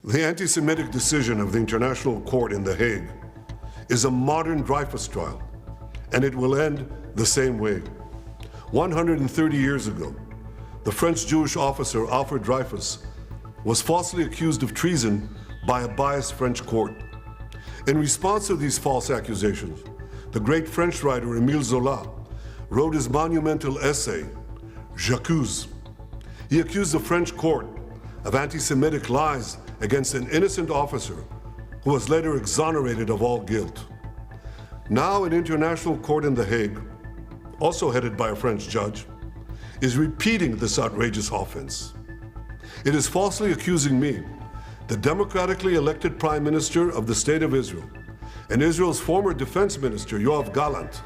The anti-Semitic decision of the International Court in The Hague is a modern Dreyfus trial, and it will end the same way. 130 years ago, the French Jewish officer Alfred Dreyfus was falsely accused of treason by a biased French court. In response to these false accusations, the great French writer Émile Zola wrote his monumental essay, J'accuse. He accused the French court of anti-Semitic lies against an innocent officer who was later exonerated of all guilt. Now an international court in The Hague, also headed by a French judge, is repeating this outrageous offense. It is falsely accusing me, the democratically elected Prime Minister of the State of Israel, and Israel's former Defense Minister, Yoav Gallant,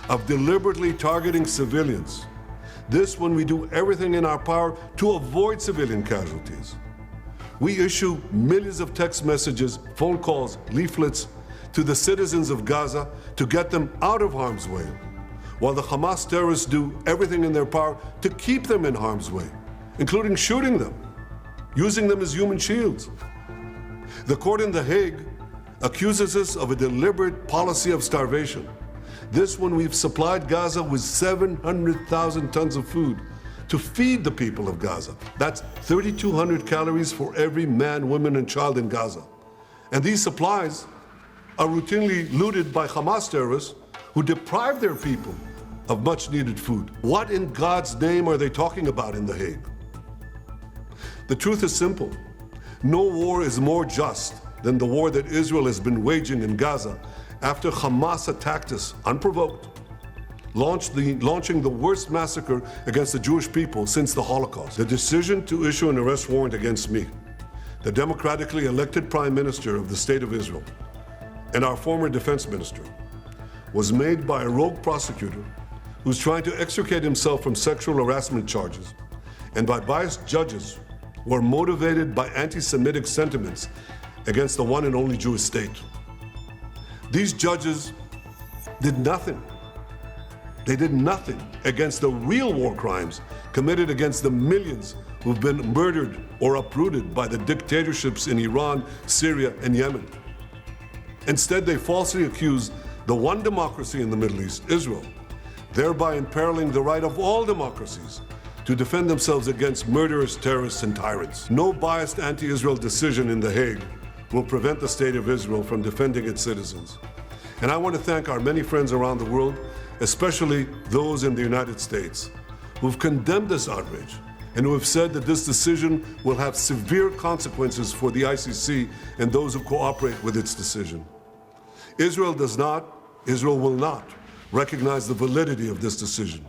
of deliberately targeting civilians. This when we do everything in our power to avoid civilian casualties. We issue millions of text messages, phone calls, leaflets to the citizens of Gaza to get them out of harm's way, while the Hamas terrorists do everything in their power to keep them in harm's way, including shooting them, using them as human shields. The court in The Hague accuses us of a deliberate policy of starvation. This when we've supplied Gaza with 700,000 tons of food to feed the people of Gaza. That's 3,200 calories for every man, woman, and child in Gaza. And these supplies are routinely looted by Hamas terrorists who deprive their people of much-needed food. What in God's name are they talking about in The Hague? The truth is simple. No war is more just than the war that Israel has been waging in Gaza after Hamas attacked us unprovoked, launching the worst massacre against the Jewish people since the Holocaust. The decision to issue an arrest warrant against me, the democratically elected Prime Minister of the State of Israel, and our former Defense Minister, was made by a rogue prosecutor who's trying to extricate himself from sexual harassment charges, and by biased judges who are motivated by anti-Semitic sentiments against the one and only Jewish state. These judges did nothing. They did nothing against the real war crimes committed against the millions who've been murdered or uprooted by the dictatorships in Iran, Syria, and Yemen. Instead, they falsely accused the one democracy in the Middle East, Israel, thereby imperiling the right of all democracies to defend themselves against murderous terrorists and tyrants. No biased anti-Israel decision in The Hague will prevent the State of Israel from defending its citizens. And I want to thank our many friends around the world, especially those in the United States, who've condemned this outrage and who have said that this decision will have severe consequences for the ICC and those who cooperate with its decision. Israel will not recognize the validity of this decision.